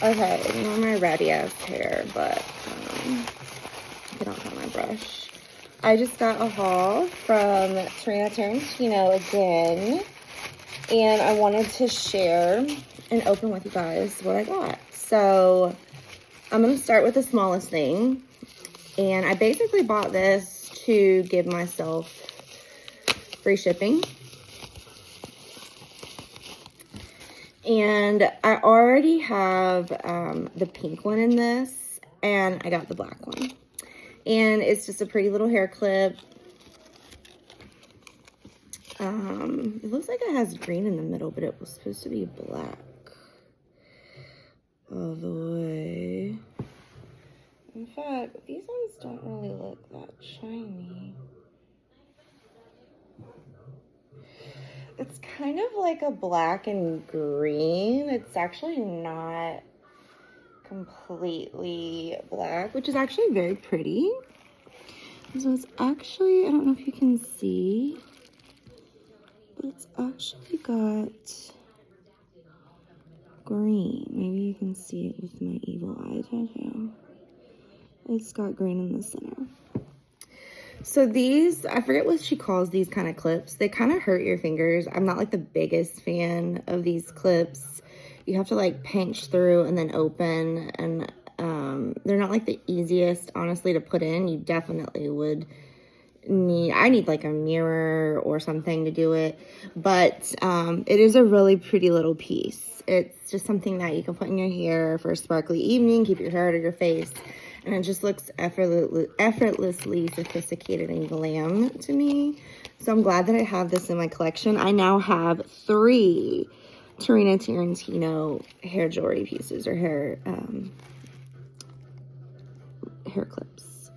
Okay, ignore my ratty ass hair, but I don't have my brush. I just got a haul from Tarantino again, and I wanted to share and open with you guys what I got. So I'm going to start with the smallest thing, and I basically bought this to give myself free shipping. And I already have the pink one in this, and I got the black one. And it's just a pretty little hair clip. It looks like it has green in the middle, but it was supposed to be black all the way. In fact, these ones don't really look that shiny. It's kind of like a black and green. It's actually not completely black, which is actually very pretty. So it's actually, I don't know if you can see, but it's actually got green. Maybe you can see it with my evil eye tattoo. It's got green in the center. So these, I forget what she calls these kind of clips. They kind of hurt your fingers. I'm not like the biggest fan of these clips. You have to like pinch through and then open, and they're not like the easiest, honestly, to put in. You definitely would need, I need like a mirror or something to do it, but it is a really pretty little piece. It's just something that you can put in your hair for a sparkly evening, keep your hair out of your face, and it just looks effortlessly sophisticated and glam to me. So I'm glad that I have this in my collection. I now have 3 Tarantino hair jewelry pieces, or hair clips.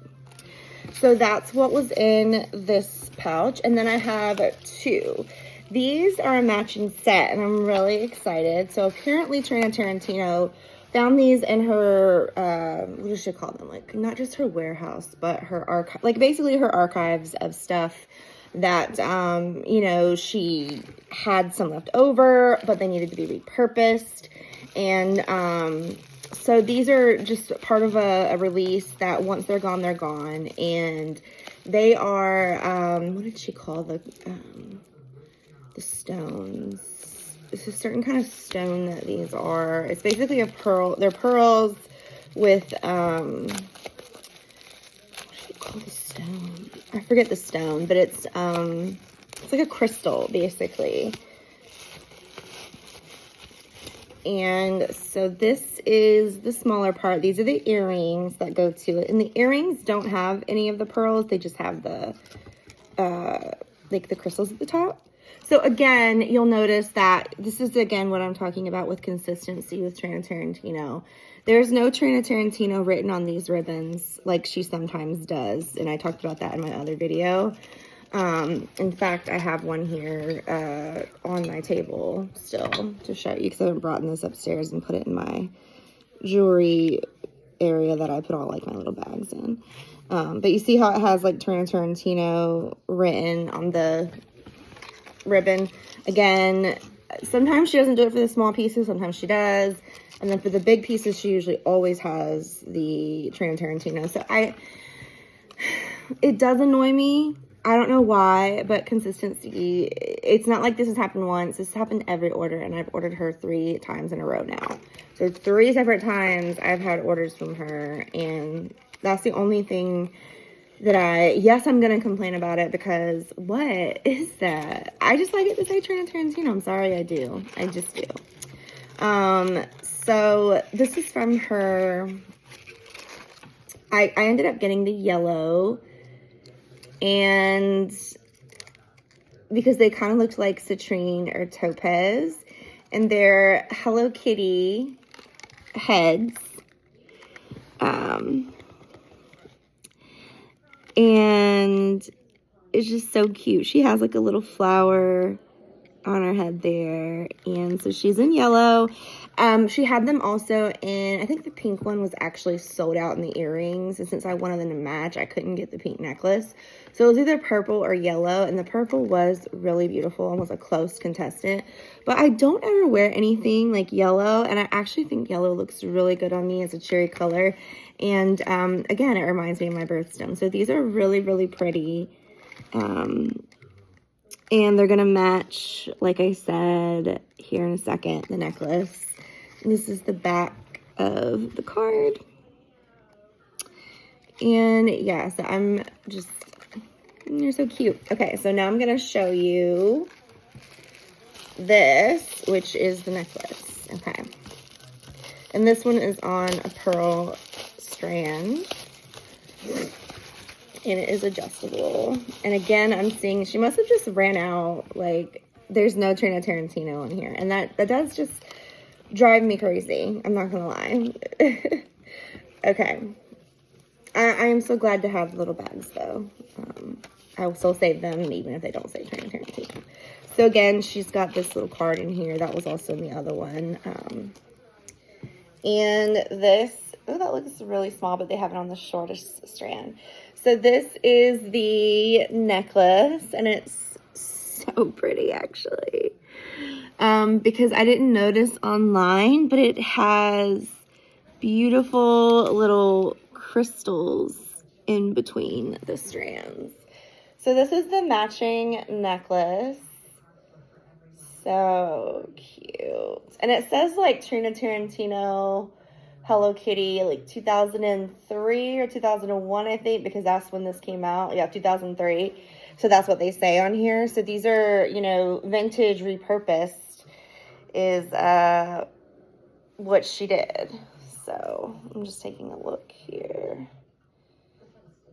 So that's what was in this pouch. And then I have 2. These are a matching set, and I'm really excited. So apparently Tarantino found these in her, what does she call them? Like, not just her warehouse, but her archive, like basically her archives of stuff that, you know, she had some left over, but they needed to be repurposed. And so these are just part of a release that once they're gone, they're gone. And they are, what did she call the stones? It's a certain kind of stone that these are. It's basically a pearl. They're pearls with, what do you call the stone? I forget the stone, but it's like a crystal, basically. And so this is the smaller part. These are the earrings that go to it. And the earrings don't have any of the pearls. They just have the, like the crystals at the top. So again, you'll notice that this is, again, what I'm talking about with consistency with Tarantino. There's no Tarantino written on these ribbons like she sometimes does. And I talked about that in my other video. In fact, I have one here on my table still to show you, because I haven't brought this upstairs and put it in my jewelry area that I put all like my little bags in. But you see how it has like Tarantino written on the ribbon. Again, sometimes she doesn't do it for the small pieces, sometimes she does. And then for the big pieces, she usually always has the Tarantino. So it does annoy me. I don't know why, but consistency, it's not like this has happened once. This has happened every order, and I've ordered her 3 times in a row now. So 3 separate times I've had orders from her, and that's the only thing that yes, I'm going to complain about it, because what is that? I just like it to say Tarantino. I'm sorry, I do. I just do. So this is from her. I ended up getting the yellow, and because they kind of looked like citrine or topaz, and they're Hello Kitty heads. And it's just so cute. She has like a little flower on her head there. And so she's in yellow. She had them also in, I think the pink one was actually sold out in the earrings. And since I wanted them to match, I couldn't get the pink necklace. So it was either purple or yellow. And the purple was really beautiful and was a close contestant. But I don't ever wear anything like yellow. And I actually think yellow looks really good on me as a cherry color. And again, it reminds me of my birthstone. So these are really, really pretty. And they're going to match, like I said, here in a second, the necklace. And this is the back of the card. And yeah, so I'm just, you're so cute. Okay, so now I'm going to show you this, which is the necklace. Okay. And this one is on a pearl strand. And it is adjustable. And again, I'm seeing she must have just ran out. Like, there's no Tarina Tarantino in here. And that does just drive me crazy. I'm not going to lie. Okay. I am so glad to have little bags, though. I will still save them, even if they don't say Tarina Tarantino. So, again, she's got this little card in here. That was also in the other one. And this, oh, that looks really small, but they have it on the shortest strand. So this is the necklace, and it's so pretty, actually. Because I didn't notice online, but it has beautiful little crystals in between the strands. So this is the matching necklace. So cute. And it says like Tarina Tarantino, Hello Kitty, like 2003 or 2001, I think, because that's when this came out. Yeah, 2003. So that's what they say on here. So these are, you know, vintage repurposed is what she did. So I'm just taking a look here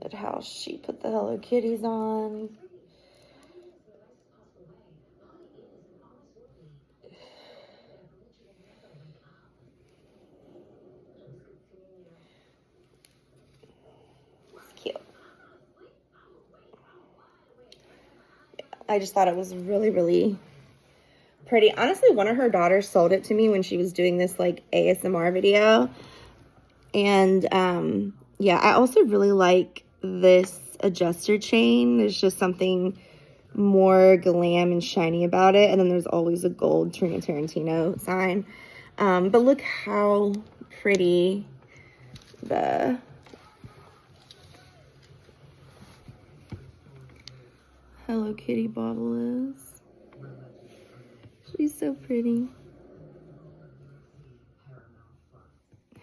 at how she put the Hello Kitties on. I just thought it was really, really pretty. Honestly, one of her daughters sold it to me when she was doing this like ASMR video. And yeah, I also really like this adjuster chain. There's just something more glam and shiny about it. And then there's always a gold Tarina Tarantino sign. But look how pretty the Hello Kitty bottle is. She's so pretty.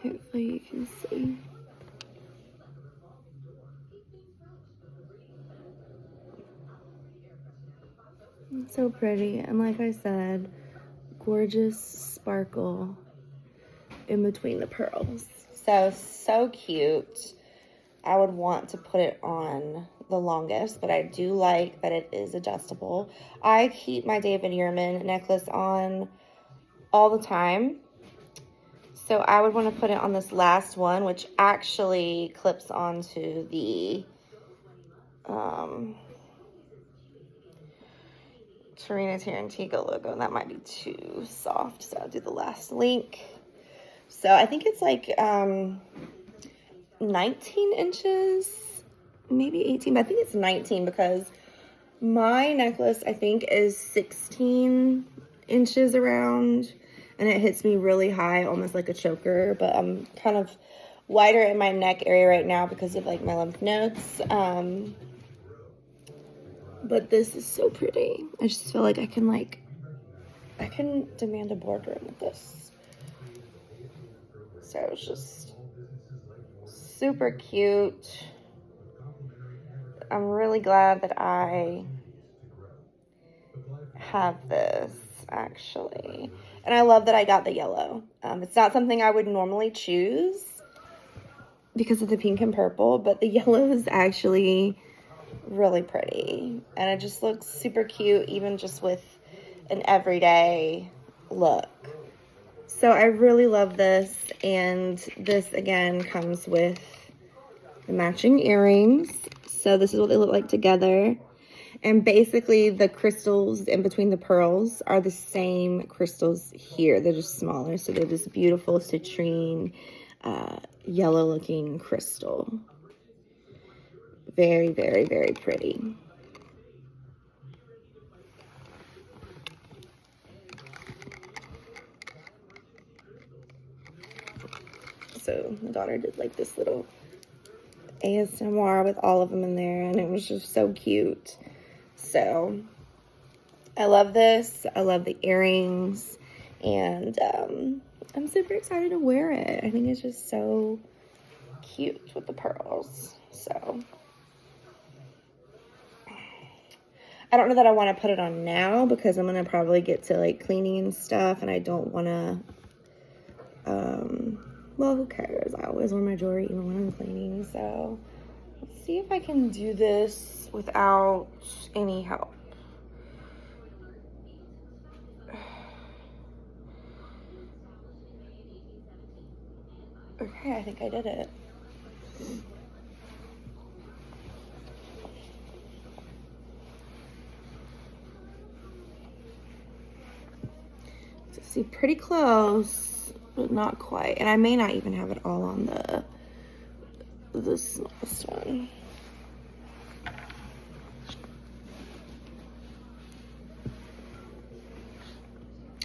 Hopefully you can see. It's so pretty. And like I said, gorgeous sparkle in between the pearls. So cute. I would want to put it on the longest, but I do like that it is adjustable. I keep my David Yurman necklace on all the time. So I would want to put it on this last one, which actually clips onto the Tarina Tarantino logo, and that might be too soft, so I'll do the last link. So I think it's like 19 inches, maybe 18, but I think it's 19 because my necklace, I think, is 16 inches around, and it hits me really high, almost like a choker, but I'm kind of wider in my neck area right now because of like my lymph nodes. But this is so pretty. I just feel like I can demand a boardroom with this. So it's just super cute. I'm really glad that I have this, actually. And I love that I got the yellow. It's not something I would normally choose because of the pink and purple, but the yellow is actually really pretty. And it just looks super cute, even just with an everyday look. So I really love this. And this, again, comes with the matching earrings. So this is what they look like together. And basically the crystals in between the pearls are the same crystals here. They're just smaller. So they're this beautiful citrine, yellow looking crystal. Very, very, very pretty. So my daughter did like this little ASMR with all of them in there, and it was just so cute. So I love this. I love the earrings, and I'm super excited to wear it. I think it's just so cute with the pearls. So I don't know that I want to put it on now because I'm going to probably get to like cleaning and stuff, and I don't want to, well, who cares? I always wear my jewelry even when I'm cleaning. So let's see if I can do this without any help. Okay, I think I did it. So see, pretty close, but not quite. And I may not even have it all on the smallest one.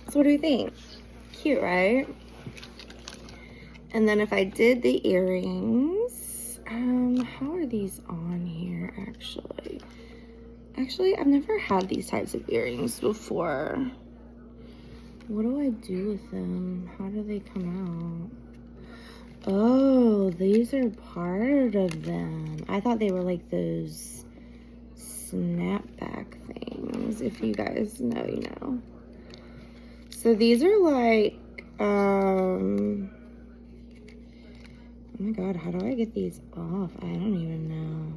So what do you think? Cute, right? And then if I did the earrings, how are these on here actually? Actually, I've never had these types of earrings before. What do I do with them? How do they come out? Oh, these are part of them. I thought they were like those snapback things. If you guys know, you know. So these are like, oh my God, how do I get these off? I don't even know.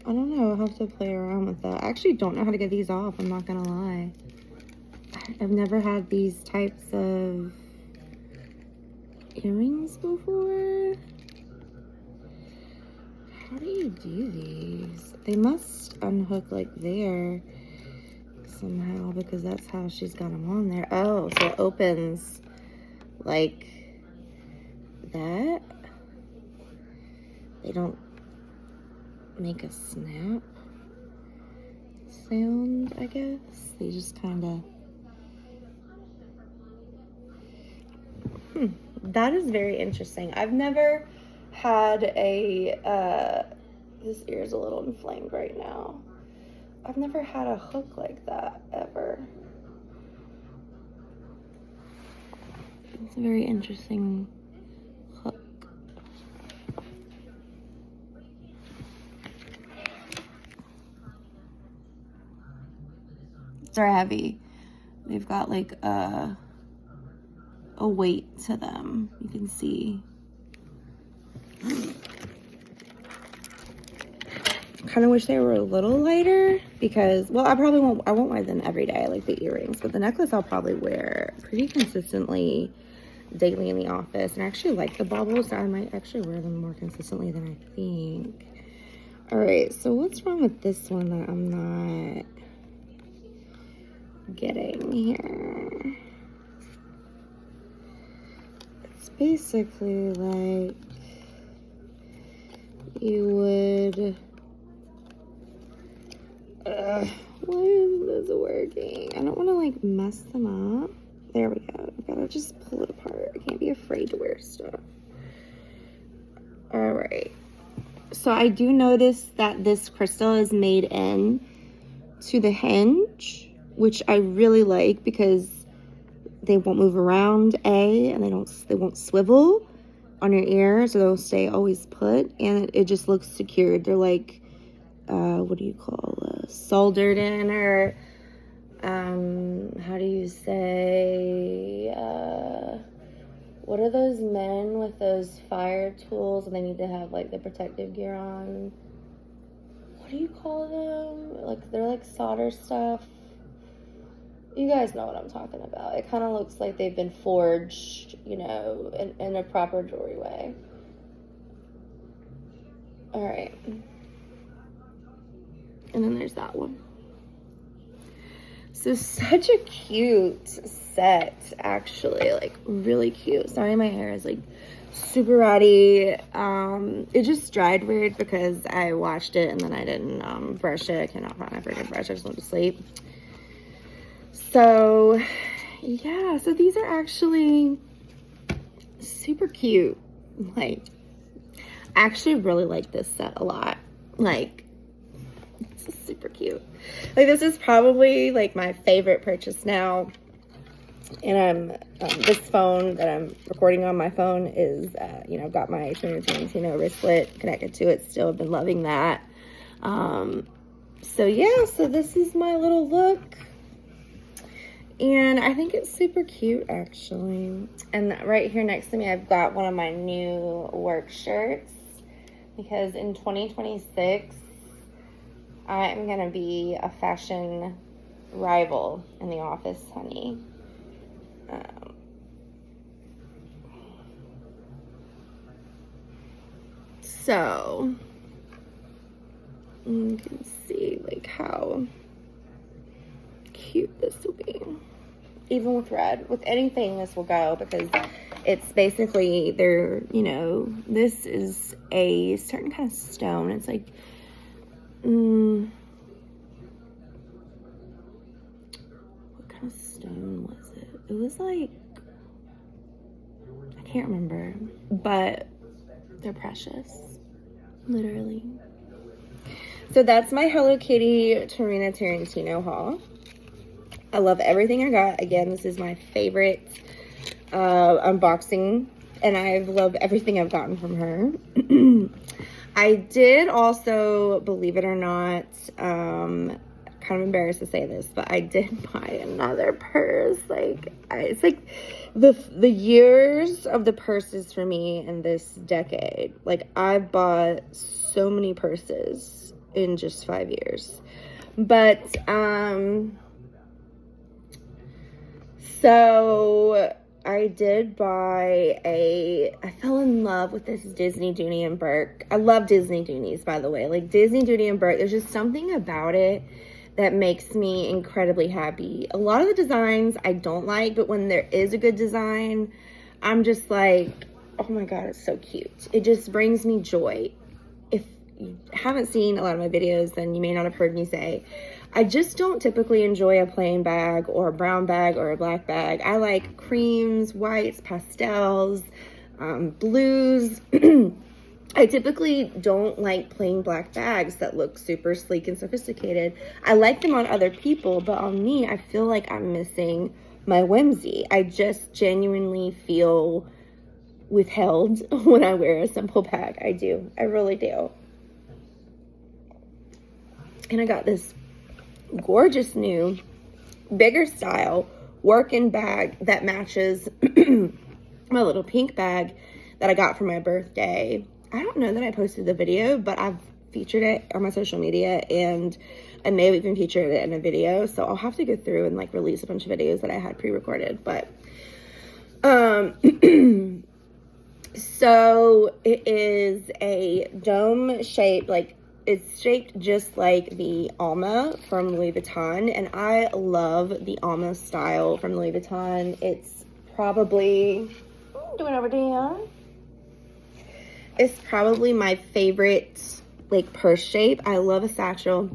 I don't know. I'll have to play around with that. I actually don't know how to get these off. I'm not gonna lie. I've never had these types of earrings before. How do you do these? They must unhook like there somehow because that's how she's got them on there. Oh, so it opens like that. They don't make a snap sound, I guess. They just kind of... That is very interesting. I've never had a... this ear's a little inflamed right now. I've never had a hook like that, ever. It's a very interesting hook. They're heavy. They've got like a weight to them. You can see. Kind of wish they were a little lighter because, well, I won't wear them every day like the earrings, but the necklace I'll probably wear pretty consistently daily in the office. And I actually like the baubles, so I might actually wear them more consistently than I think. All right, so what's wrong with this one that I'm not getting here? It's basically like you would... why isn't this working? I don't want to like mess them up. There we go. I gotta just pull it apart. I can't be afraid to wear stuff. All right. So I do notice that this crystal is made in to the hinge, which I really like because they won't move around, and they won't swivel on your ear, so they'll stay always put, and it just looks secured. They're like, what do you call soldered in, or how do you say, what are those men with those fire tools and they need to have like the protective gear on? What do you call them? Like, they're like solder stuff. You guys know what I'm talking about. It kind of looks like they've been forged, you know, in a proper jewelry way. All right. And then there's that one. So such a cute set, actually, like really cute. Sorry, my hair is like super ratty. It just dried weird because I washed it and then I didn't brush it. I cannot find my freaking brush. I just went to sleep. So yeah, so these are actually super cute. Like, I actually really like this set a lot. Like, it's super cute. Like, this is probably like my favorite purchase now. And this phone that I'm recording on my phone is, you know, got my Tarantino wristlet connected to it. Still have been loving that. So yeah, so this is my little look. And I think it's super cute, actually. And right here next to me, I've got one of my new work shirts. Because in 2026, I'm going to be a fashion rival in the office, honey. So, you can see, like, how cute this will be. Even with red. With anything, this will go, because it's basically, they're, you know, this is a certain kind of stone. It's like, what kind of stone was it? It was like, I can't remember, but they're precious, literally. So that's my Hello Kitty Tarina Tarantino haul. I love everything I got. Again, this is my favorite unboxing, and I've loved everything I've gotten from her. I did also, believe it or not, kind of embarrassed to say this, but I did buy another purse. Like, it's like the years of the purses for me in this decade. Like, I bought so many purses in just 5 years. But so I did buy I fell in love with this Disney Dooney and Burke. I love Disney Doonies, by the way. Like, Disney Dooney and Burke, there's just something about it that makes me incredibly happy. A lot of the designs I don't like, but when there is a good design, I'm just like, oh my God, it's so cute. It just brings me joy. If you haven't seen a lot of my videos, then you may not have heard me say, I just don't typically enjoy a plain bag or a brown bag or a black bag. I like creams, whites, pastels, blues. I typically don't like plain black bags that look super sleek and sophisticated. I like them on other people, but on me, I feel like I'm missing my whimsy. I just genuinely feel withheld when I wear a simple bag. I do. I really do. And I got this gorgeous new, bigger style working bag that matches my little pink bag that I got for my birthday. I don't know that I posted the video, but I've featured it on my social media, and I may have even featured it in a video. So I'll have to go through and like release a bunch of videos that I had pre-recorded. But so it is a dome shaped, like, it's shaped just like the Alma from Louis Vuitton, and I love the Alma style from Louis Vuitton. It's probably, doing over there. It's probably my favorite, like, purse shape. I love a satchel.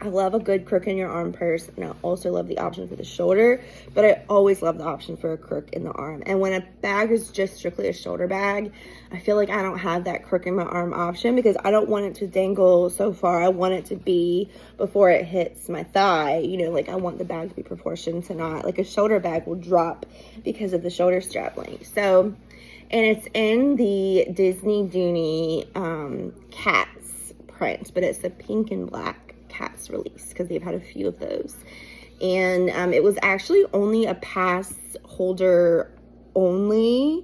I love a good crook in your arm purse, and I also love the option for the shoulder, but I always love the option for a crook in the arm. And when a bag is just strictly a shoulder bag, I feel like I don't have that crook in my arm option, because I don't want it to dangle so far. I want it to be before it hits my thigh. You know, like, I want the bag to be proportioned to not, like, a shoulder bag will drop because of the shoulder strap length. So, and it's in the Disney Dooney Cats print, but it's the pink and black Cats release, because they've had a few of those. And it was actually only a pass holder only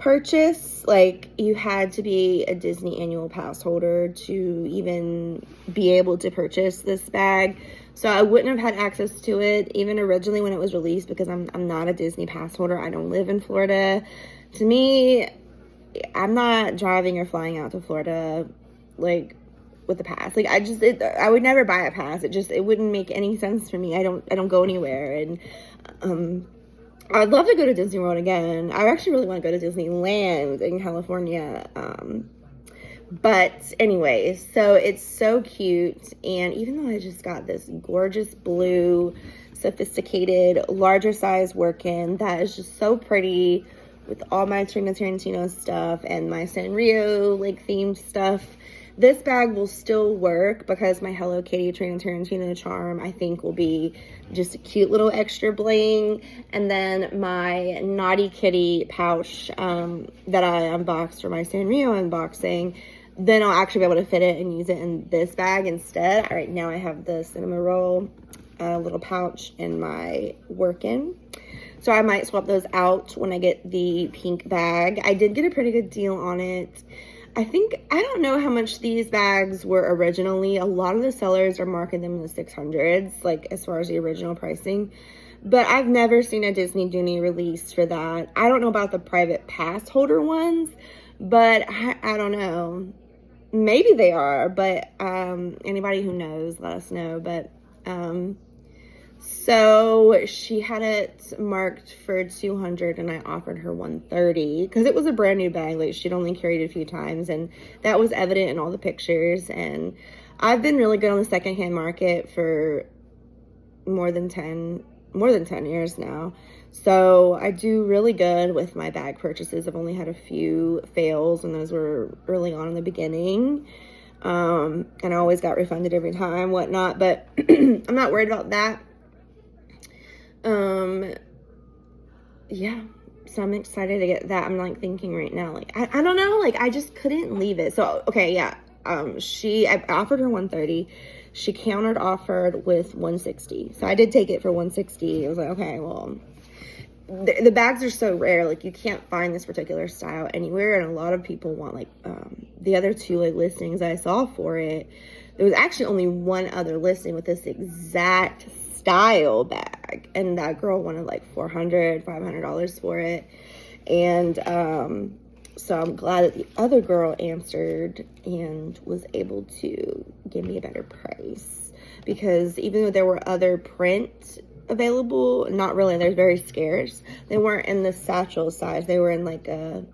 purchase. Like, you had to be a Disney annual pass holder to even be able to purchase this bag. So I wouldn't have had access to it even originally when it was released, because I'm not a Disney pass holder. I don't live in Florida. To me, I'm not driving or flying out to Florida like with a pass. Like, I would never buy a pass. It wouldn't make any sense for me. I don't go anywhere. And I'd love to go to Disney World again. I actually really want to go to Disneyland in California. But anyway, so it's so cute. And even though I just got this gorgeous blue, sophisticated, larger size work-in that is just so pretty with all my Tarantino stuff and my Sanrio like themed stuff, this bag will still work because my Hello Kitty Tarantino charm, I think, will be just a cute little extra bling. And then my Naughty Kitty pouch that I unboxed for my Sanrio unboxing, then I'll actually be able to fit it and use it in this bag instead. All right, now I have the Cinema Roll little pouch in my work-in. So I might swap those out when I get the pink bag. I did get a pretty good deal on it. I don't know how much these bags were originally. A lot of the sellers are marking them in the 600s, like as far as the original pricing. But I've never seen a Disney Dooney release for that. I don't know about the private pass holder ones, but I don't know. Maybe they are, but anybody who knows, let us know. But so she had it marked for 200 and I offered her 130 because it was a brand new bag. Like, she'd only carried it a few times, and that was evident in all the pictures. And I've been really good on the secondhand market for more than 10 years now. So I do really good with my bag purchases. I've only had a few fails, and those were early on in the beginning. And I always got refunded every time, whatnot, but I'm not worried about that. Yeah, so I'm excited to get that. I'm like thinking right now, like, I don't know, like, I just couldn't leave it. So, okay, yeah, I offered her 130. She countered offered with 160. So I did take it for 160. I was like, okay, well, the bags are so rare, like, you can't find this particular style anywhere, and a lot of people want, like, the other two, like, listings I saw for it, there was actually only one other listing with this exact style bag, and that girl wanted like $400-$500 for it. And so I'm glad that the other girl answered and was able to give me a better price, because even though there were other print available, not really, they're very scarce. They weren't in the satchel size. They were in like a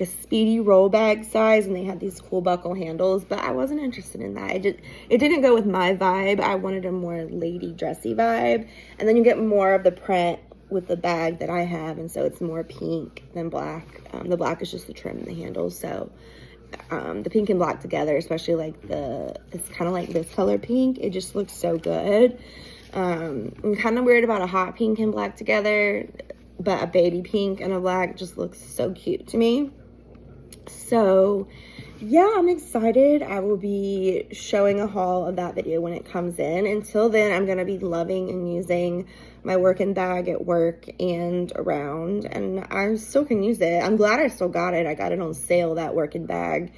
speedy roll bag size, and they had these cool buckle handles, but I wasn't interested in that. It didn't go with my vibe. I wanted a more lady dressy vibe, and then you get more of the print with the bag that I have, and so it's more pink than black. The black is just the trim and the handles. So the pink and black together, especially like it's kind of like this color pink, it just looks so good. I'm kind of weird about a hot pink and black together, but a baby pink and a black just looks so cute to me. So yeah, I'm excited. I will be showing a haul of that video when it comes in. Until then, I'm going to be loving and using my work-in bag at work and around, and I still can use it. I'm glad I still got it. I got it on sale, that work-in bag.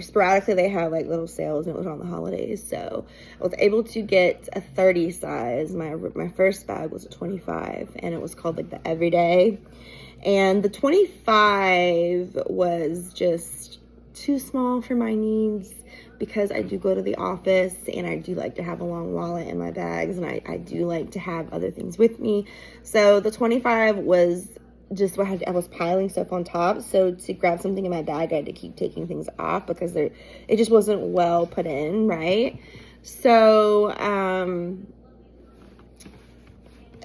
Sporadically they have like little sales, and it was on the holidays, so I was able to get a 30 size. My first bag was a 25, and it was called like the Everyday, and the 25 was just too small for my needs, because I do go to the office, and I do like to have a long wallet in my bags, and I do like to have other things with me. So the 25 was just what I was piling stuff on top. So to grab something in my bag, I had to keep taking things off because it just wasn't well put in, right? So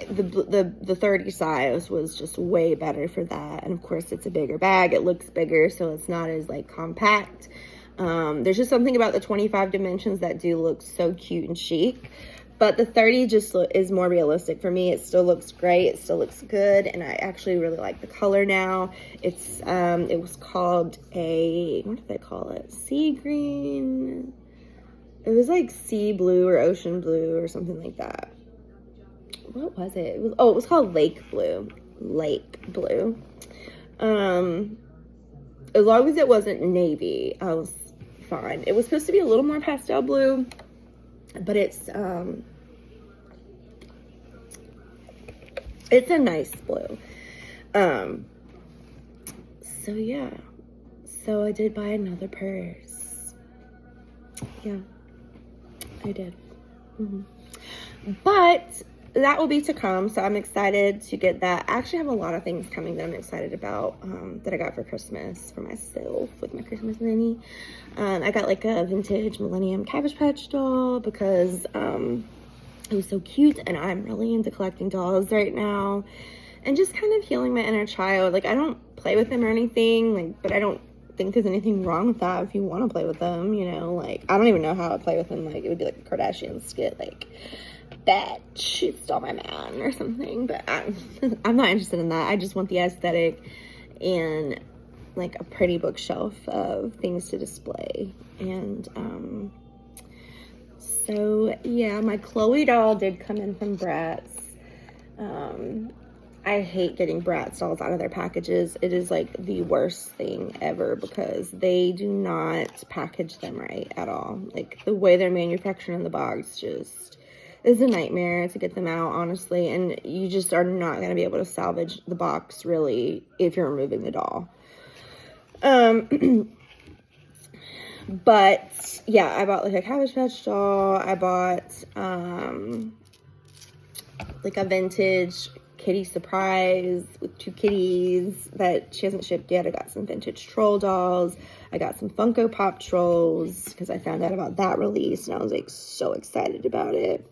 the 30 size was just way better for that. And of course, it's a bigger bag. It looks bigger, so it's not as like compact. There's just something about the 25 dimensions that do look so cute and chic. But the 30 just is more realistic for me. It still looks great. It still looks good. And I actually really like the color now. It was called what did they call it? Sea green. It was like sea blue or ocean blue or something like that. What was it? It was called lake blue. light blue. As long as it wasn't navy, I was fine. It was supposed to be a little more pastel blue, but it's a nice blue. So yeah, so I did buy another purse. Yeah, I did. But that will be to come, so I'm excited to get that. I actually have a lot of things coming that I'm excited about, that I got for Christmas for myself with my Christmas mini. I got like a vintage Millennium Cabbage Patch doll because it was so cute, and I'm really into collecting dolls right now and just kind of healing my inner child. Like, I don't play with them or anything, like, but I don't think there's anything wrong with that if you want to play with them, you know. Like, I don't even know how I'd play with them. Like, it would be like a Kardashian skit, like, bitch, she stole my man or something. But I'm not interested in that. I just want the aesthetic and like a pretty bookshelf of things to display. And so yeah, my Chloe doll did come in from Bratz. I hate getting Bratz dolls out of their packages. It is like the worst thing ever because they do not package them right at all. Like, the way they're manufactured in the box just is a nightmare to get them out, honestly. And you just are not going to be able to salvage the box, really, if you're removing the doll. But yeah, I bought like a Cabbage Patch doll. I bought like a vintage kitty surprise with 2 kitties that she hasn't shipped yet. I got some vintage troll dolls. I got some Funko Pop trolls because I found out about that release and I was like so excited about it.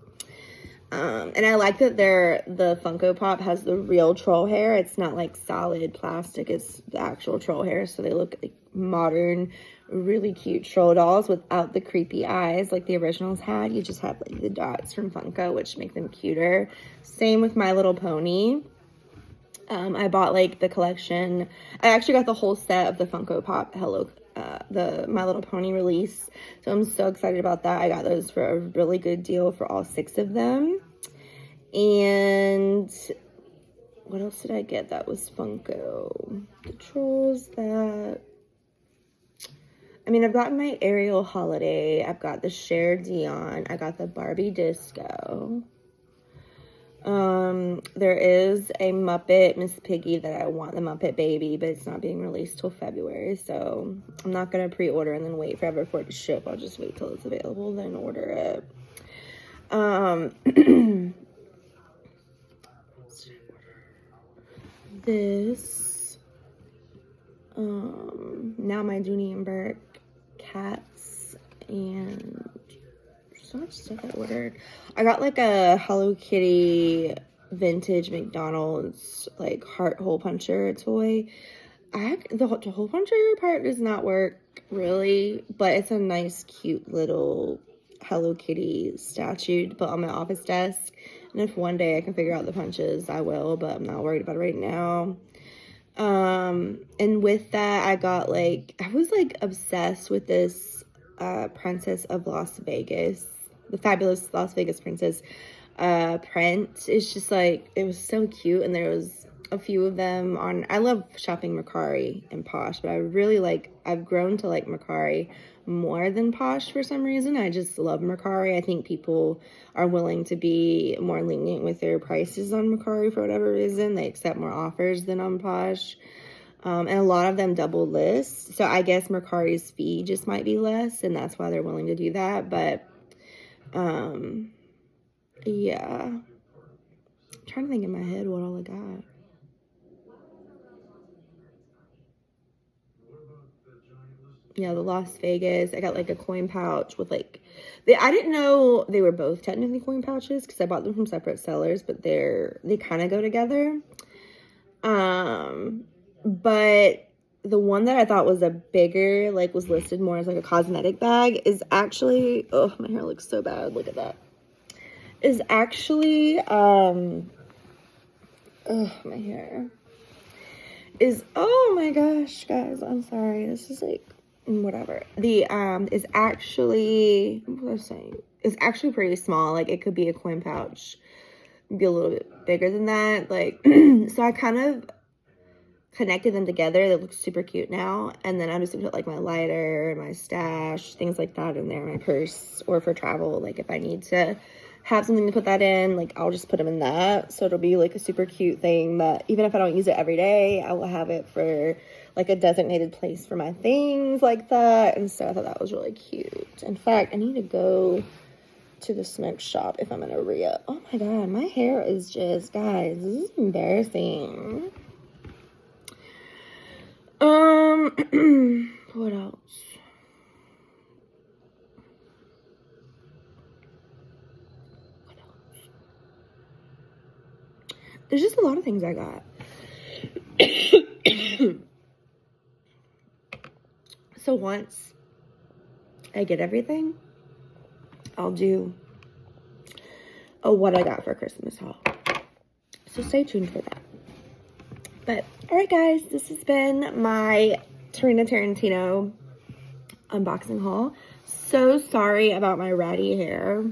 And I like that the Funko Pop has the real troll hair. It's not like solid plastic, it's the actual troll hair, so they look like modern, really cute troll dolls without the creepy eyes like the originals had. You just have like the dots from Funko, which make them cuter. Same with My Little Pony. I bought like the collection. I actually got the whole set of the Funko Pop the My Little Pony release, so I'm so excited about that. I got those for a really good deal for all 6 of them. And what else did I get that was Funko? The trolls that, I mean, I've gotten my Ariel Holiday, I've got the Cher Dion, I got the Barbie Disco. There is a Muppet Miss Piggy that I want, the Muppet Baby, but it's not being released till February, so I'm not going to pre-order and then wait forever for it to ship. I'll just wait till it's available, then order it. This, Now My Dooney and Burke cats, and so much stuff I ordered. I got like a Hello Kitty vintage McDonald's like heart hole puncher toy. The hole puncher part does not work really, but it's a nice cute little Hello Kitty statue to put on my office desk. And if one day I can figure out the punches, I will, but I'm not worried about it right now. And with that, I got like, I was like obsessed with this Princess of Las Vegas, the Fabulous Las Vegas Princess print. It's just like, it was so cute, and there was a few of them on, I love shopping Mercari and Posh, but I really like, I've grown to like Mercari more than Posh for some reason. I just love Mercari. I think people are willing to be more lenient with their prices on Mercari for whatever reason. They accept more offers than on Posh. And a lot of them double list. So I guess Mercari's fee just might be less, and that's why they're willing to do that. But, yeah. I'm trying to think in my head what all I got. Yeah, the Las Vegas. I got like a coin pouch with like, I didn't know they were both technically coin pouches because I bought them from separate sellers, but they kind of go together. But the one that I thought was a bigger, like was listed more as like a cosmetic bag is actually, oh, my hair looks so bad. Look at that. Is actually, oh, my hair is, oh my gosh, guys, I'm sorry. This is like, whatever. The is actually, what was I saying? It's actually pretty small. Like, it could be a coin pouch be a little bit bigger than that. Like, so I kind of connected them together. They look super cute now. And then I'm just gonna put like my lighter, my stash, things like that in there, my purse, or for travel. Like if I need to have something to put that in, like I'll just put them in that. So it'll be like a super cute thing that even if I don't use it every day, I will have it for like a designated place for my things like that. And so I thought that was really cute. In fact, I need to go to the smoke shop if I'm gonna re-up. Oh my god, my hair is just, guys, this is embarrassing. What else? There's just a lot of things I got. So once I get everything, I'll do a what I got for Christmas haul. So stay tuned for that. But, alright guys, this has been my Tarina Tarantino unboxing haul. So sorry about my ratty hair.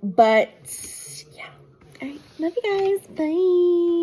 But, yeah. Alright, love you guys. Bye.